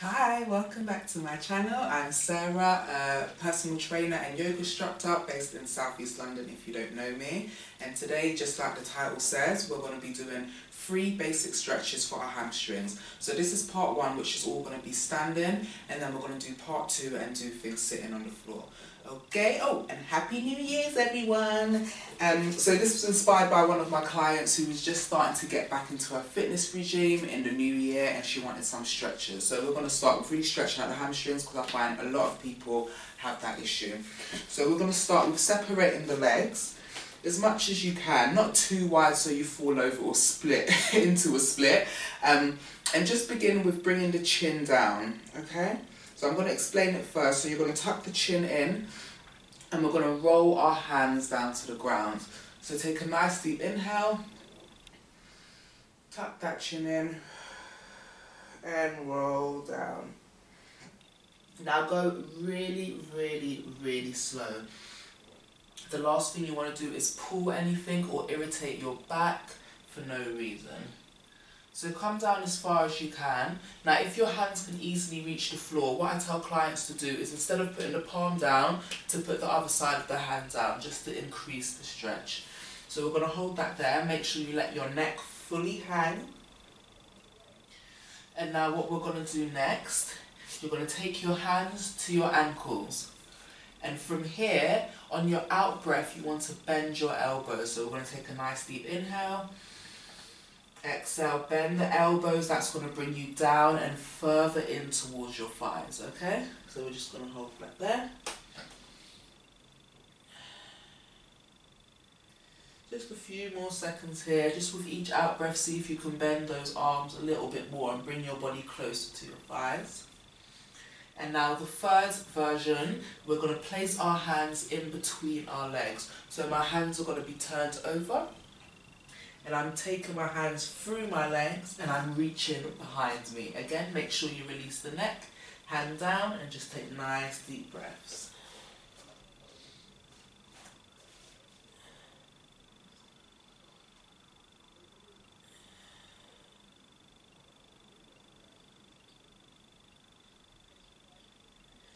Hi, welcome back to my channel. I'm Sarah, a personal trainer and yoga instructor based in Southeast London if you don't know me. And today, just like the title says, we're going to be doing 3 basic stretches for our hamstrings. So this is part 1, which is all going to be standing, and then we're going to do part 2 and do things sitting on the floor. Okay, oh, and Happy New Year's everyone! So this was inspired by one of my clients who was just starting to get back into her fitness regime in the new year, and she wanted some stretches. So we're going to start with really stretching out the hamstrings because I find a lot of people have that issue. So we're going to start with separating the legs as much as you can, not too wide so you fall over or split into a split, and just begin with bringing the chin down, okay? So I'm going to explain it first. So you're going to tuck the chin in and we're going to roll our hands down to the ground. So take a nice deep inhale, tuck that chin in and roll down. Now go really, really, really slow. The last thing you want to do is pull anything or irritate your back for no reason. So come down as far as you can. Now if your hands can easily reach the floor, what I tell clients to do is instead of putting the palm down, to put the other side of the hand down, just to increase the stretch. So we're going to hold that there, make sure you let your neck fully hang. And now what we're going to do next, you're going to take your hands to your ankles. And from here, on your out breath, you want to bend your elbows. So we're going to take a nice deep inhale. Exhale, bend the elbows, that's going to bring you down and further in towards your thighs, okay? So we're just going to hold that there. Just a few more seconds here, just with each out breath, see if you can bend those arms a little bit more and bring your body closer to your thighs. And now the third version, we're going to place our hands in between our legs. So my hands are going to be turned over. And I'm taking my hands through my legs and I'm reaching behind me. Again, make sure you release the neck, hand down, and just take nice deep breaths.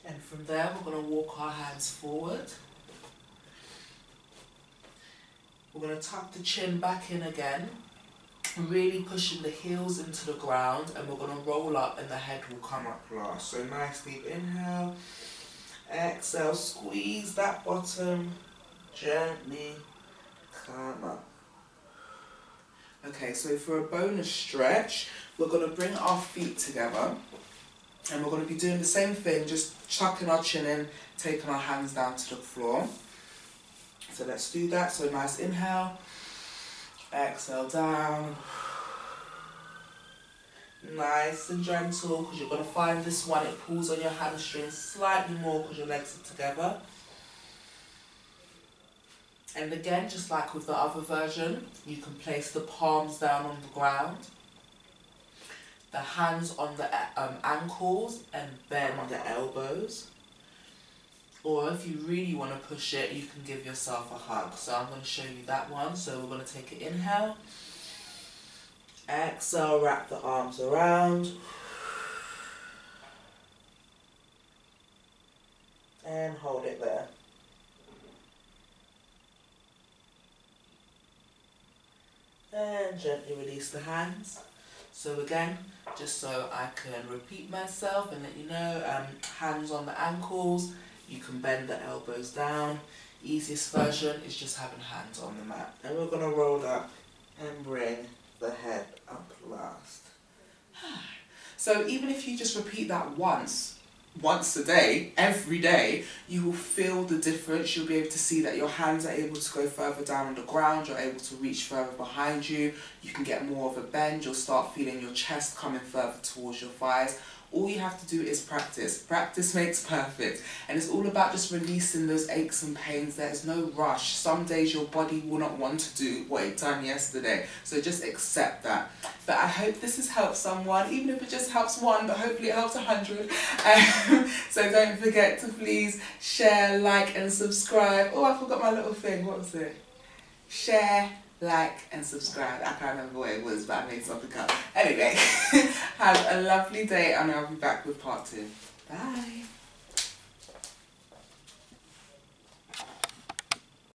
And from there, we're going to walk our hands forward. We're going to tuck the chin back in again, really pushing the heels into the ground, and we're going to roll up and the head will come up last. So nice deep inhale, exhale, squeeze that bottom, gently come up. Okay, so for a bonus stretch, we're going to bring our feet together and we're going to be doing the same thing, just tucking our chin in, taking our hands down to the floor. So let's do that. So nice inhale, exhale down, nice and gentle, because you're going to find this one, it pulls on your hamstrings slightly more because your legs are together. And again, just like with the other version, you can place the palms down on the ground, the hands on the ankles and bend the elbows. Or if you really want to push it, you can give yourself a hug. So I'm going to show you that one. So we're going to take an inhale. Exhale, wrap the arms around. And hold it there. And gently release the hands. So again, just so I can repeat myself and let you know, hands on the ankles. You can bend the elbows down. Easiest version is just having hands on the mat. And we're going to roll up and bring the head up last. So even if you just repeat that once a day, every day, you will feel the difference. You'll be able to see that your hands are able to go further down on the ground. You're able to reach further behind you. You can get more of a bend. You'll start feeling your chest coming further towards your thighs. All you have to do is practice. Practice makes perfect. And it's all about just releasing those aches and pains. There's no rush. Some days your body will not want to do what it done yesterday. So just accept that. But I hope this has helped someone, even if it just helps one, but hopefully it helps 100. So don't forget to please share, like and subscribe. Oh, I forgot my little thing. What was it? Share, like and subscribe. I can't remember what it was, but I made something up. Anyway, Have a lovely day and I'll be back with part 2. Bye.